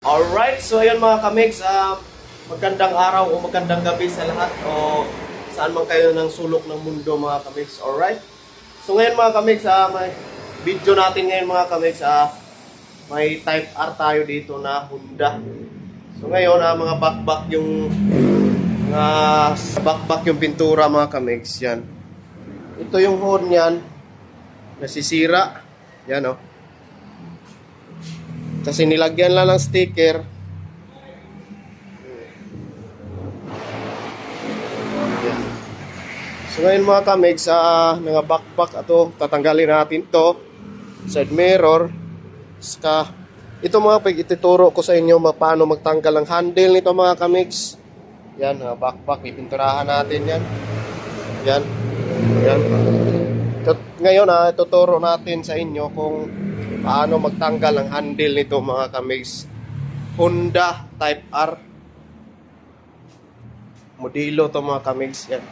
Alright, so ayun mga kamigs, magandang araw o magandang gabi sa lahat o saan man kayo ng sulok ng mundo mga kamigs. Alright, so ngayon mga kamigs, may video natin ngayon mga kamigs, may Type R tayo dito na Honda. So ngayon mga bakbak yung pintura mga kamigs, yan. Ito yung horn yan, nasisira, yan o. Kasi nilagyan lang ng sticker. Yan. So ngayon mga kamigs, mga bakbak ato, tatanggalin natin to side mirror. Ska, ito mga pig, ituturo ko sa inyo paano magtanggal ng handle nito mga kamigs. Yan, bakbak, ipinturahan natin yan. Yan. Yan. Ngayon ituturo natin sa inyo kung paano magtanggal ng handle nito mga kamigs. Honda Type R modelo to mga kamigs. Yan.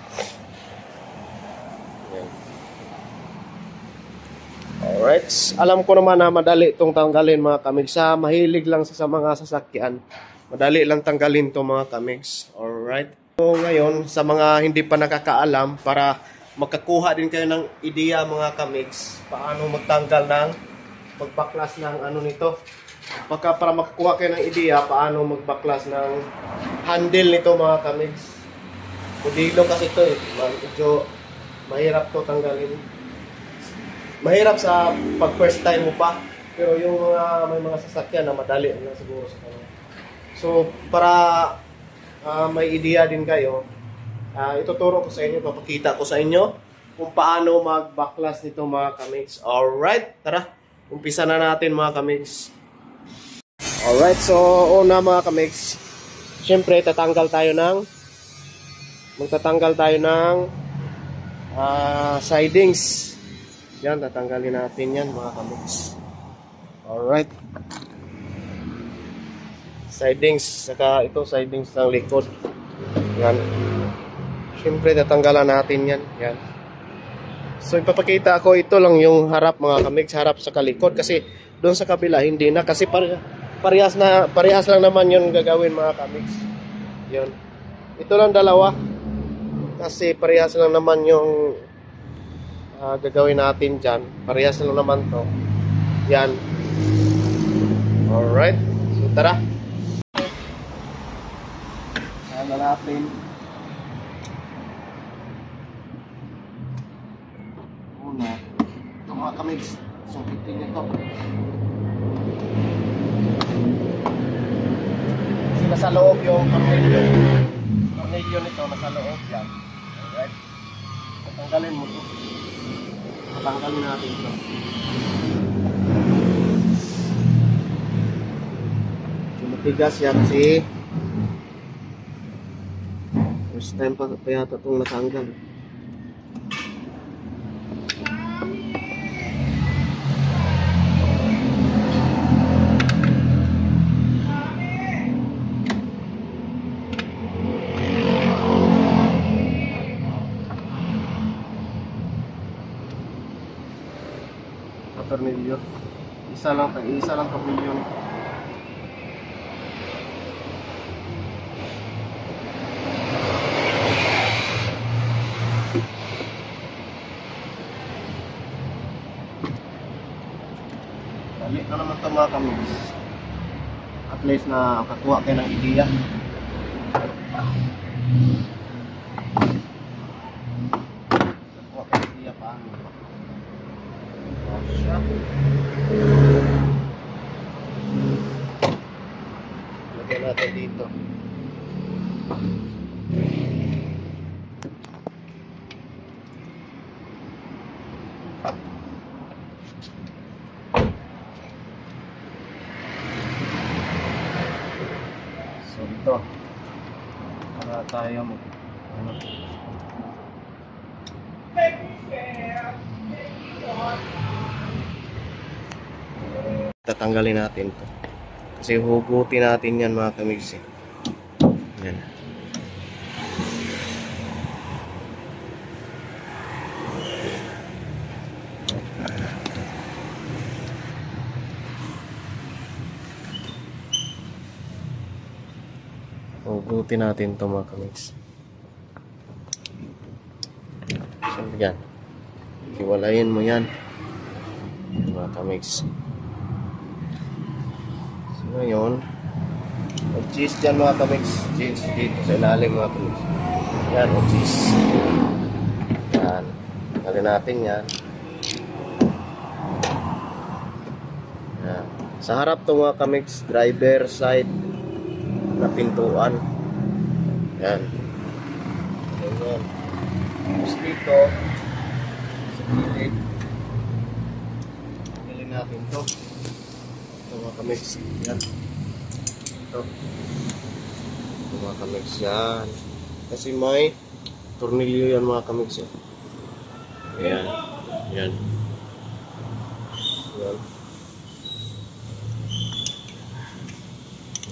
Yan. Alright, alam ko naman na madali itong tanggalin mga kamigs. Mahilig lang sa mga sasakyan, madali lang tanggalin to mga kamigs. Alright, so ngayon sa mga hindi pa nakakaalam, para makakuha din kayo ng ideya mga kamigs, paano magtanggal ng magbaklas ng ano nito. Para makakuha kayo ng ideya paano magbaklas ng handle nito mga kamigs. Modelo kasi ito medyo mahirap to tanggalin. Mahirap sa pag first time mo pa, pero yung may mga sasakyan na madali na siguro sa kanya. So para may ideya din kayo, ituturo ko sa inyo, papakita ko sa inyo kung paano magbaklas nito mga kamigs. Alright, tara, umpisa na natin mga kamigs. Alright, so una mga kamigs, syempre magtatanggal tayo ng sidings. Yan, tatanggalin natin yan mga kamigs. Alright, sidings, saka ito sidings ng likod. Yan, syempre tatanggalan natin yan. Yan. So ipapakita ko, ito lang yung harap mga kamigs, harap sa kalikod, kasi doon sa kabila hindi na, kasi parehas lang naman yun gagawin mga kamigs. Yun, ito lang dalawa, kasi parehas lang naman yung gagawin natin dyan, parehas lang naman to. Yan. Alright, so tara, sana natin una ito mga kamigs. So pitin ito kasi nasa loob yung tornilyo nito, nasa loob yan. Alright, tatanggalin mo ito, tatanggalin natin ito. So matigas yan kasi first time pa yata itong natanggal. Tornilyo, isa lang tornilyo. Balik na naman ito mga kamigs, at least na kakuha kayo ng ideya. Paano lagyan natin dito. So ito, para tayo tatanggalin natin to kasi hugutin natin yan mga kamigs. Yan. Hugutin natin ito mga kamigs. So, yan. Hiwalayin mo yan. Mga kamigs. So, ngayon, cheese dyan mga kamigs. Cheese dito sa ilalim mga kamigs. Yan, cheese. Yan. Lagyan natin yan. Yan. Sa harap to mga kamigs, driver side na pintuan. Yan. Yan. Tapos dito, sa gilid, tanggalin natin to. Ito mga kamigs. Yan. Ito. Ito mga kamigs. Yan. Kasi may tornilyo yan mga kamigs. Yan. Yan. Yan.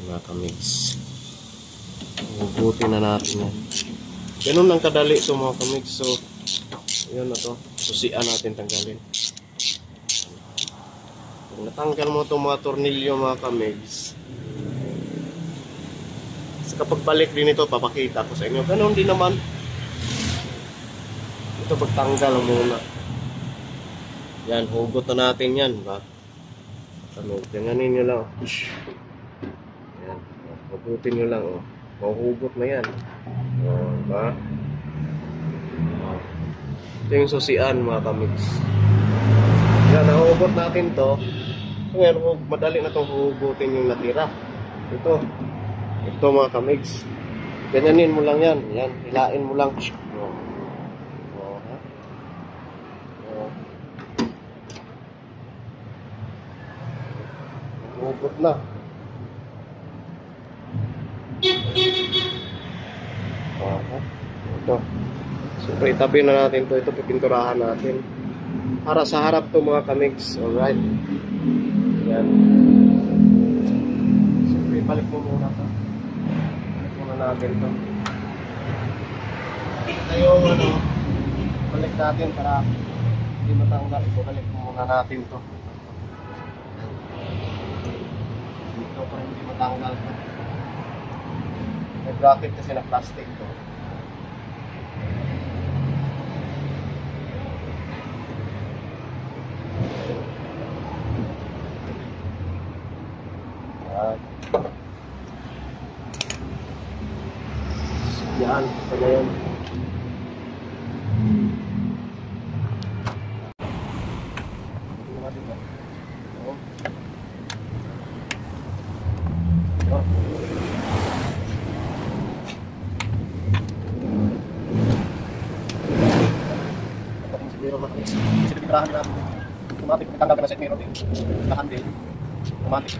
Mga kamigs. Hugutin na natin yan. Ganun lang kadali ito mga kamigs. So, yun na to. Susian natin tanggalin. Kung natanggal mo itong mga tornilyo mga kamigs, sa kapag balik din ito, papakita ko sa inyo. Ganun din naman. Ito pagtanggal muna. Yan, hugot na natin yan. Ba? Ganyanin nyo lang. Yan. Hugutin nyo lang. Oh. Mahuhugot na yan. Oh, ba? Ito yung susian mga kamigs. Yan, nahuhugot natin to. So ngayon, madali na itong huhugutin yung natira. Ito mga kamigs. Ganyanin mo lang yan. Yan, hilain mo lang. Oh. Oh, ha? Oh. Huhugot na. Ito. Siyempre, itabi na natin to. Ito, pipinturahan natin. Para sa harap to mga kamigs. Alright. Yan. Siyempre, balik mo muna to. Balik muna natin to. Ito yung balik natin para hindi matanggal. Ito, balik muna natin to. Dito para hindi matanggal to. May bracket kasi na plastic to. Yan, ito na yun. Sinipinturahan natin. Automatic, tanggal ka na set mirror din. Sa handle. Automatic.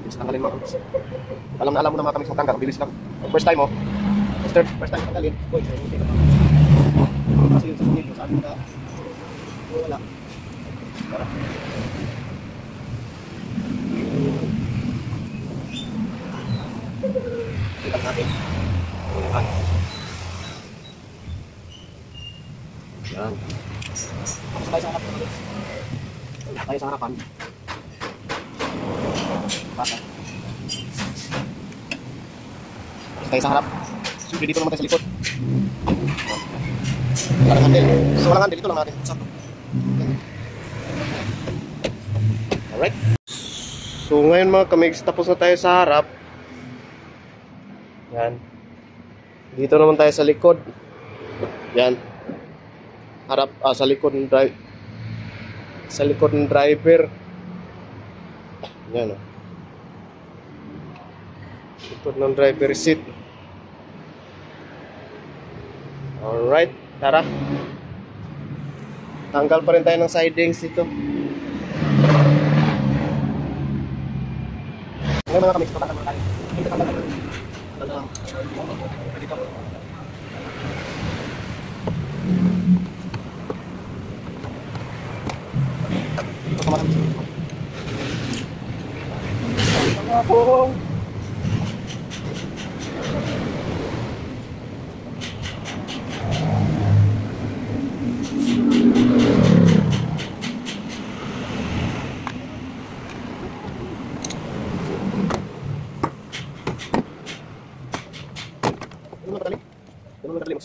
Bilis tanggalin mo. Alam na mo na mga kamigs matanggal. Bilis lang. First time mo. First time tanggalin. Kasi yung sa sunil, sabi mo na wala. Kita natin. Yan. Tayo sa harapan. Tayo sa harapan. Bata. Tayo sa harap. Siyempre dito naman tayo sa likod. Walang handle. So walang handle, ito lang natin. Sakto. Alright. So ngayon mga kamigs, tapos na tayo sa harap. Yan. Dito naman tayo sa likod. Yan. Harap, sa likod ng driver. Sa likod ng driver. Yan o. Likod ng driver seat. Alright, tara. Tanggal pa rin tayo ng sidings dito. Ngayon mga kamigs, patanggal muna tayo. Hindi tanggal tayo. Dito.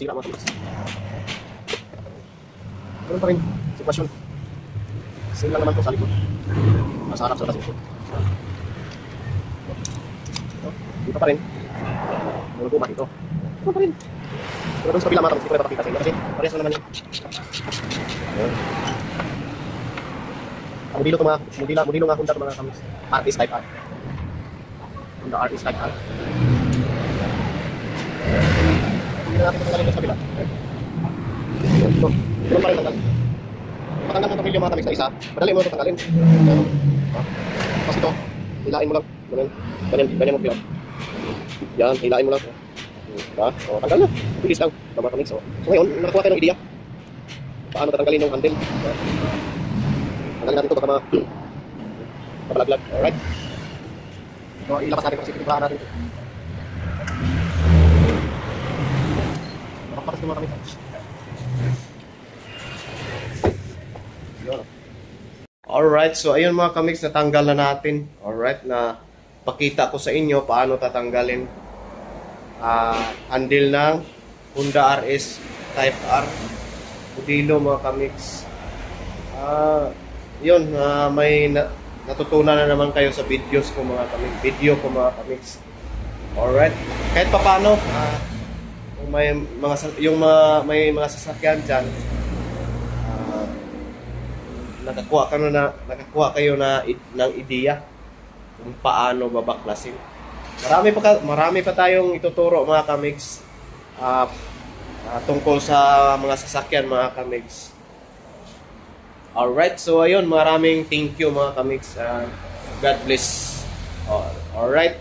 sira mga kamigs. Ganun pa rin, sitwasyon. Same lang naman po sa likod. Nasa harap sa likod. Dito pa rin. Meron guma dito. Dito pa rin. Pero doon sa kabila mga kamigs, hindi ko na papakita sa inyo kasi parehas na naman yun. Modilo ito mga, modilo nga Honda ito mga kamigs. Artist type R. Honda Artist type R. Hindi na natin matanggalin doon sa kabila. Ito. Ito pa rin tanggal. Matanggal mo itong video mga kamigs na isa. Madali mo ito tanggalin. Tapos ito, hilain mo lang. Ganyan mo bilang. Yan, hilain mo lang. Diba? O, tanggal na. Bilis lang. Mga kamigs. So ngayon, nakakuha tayo ng ideya. Paano tatanggalin yung handle. Tanggalin natin ito baka kapalaglag. Alright. So, ilapas natin kasi pinipulahan natin ito. Makapatas ito mga kamigs. Alright, so ayun mga kamigs, natanggal na natin. Alright, na pakita ko sa inyo paano tatanggalin handle ng Honda RS Type R modelo mga kamigs. Yun, may natutunan na naman kayo sa videos ko mga kamigs. Alright, kahit pa paano kung may mga sasakyan dyan, nakakuha kayo ng ideya kung paano babaklasin. Marami pa tayong ituturo mga kamigs tungkol sa mga sasakyan mga kamigs. Alright, so ayun, maraming thank you mga kamigs. God bless. Alright.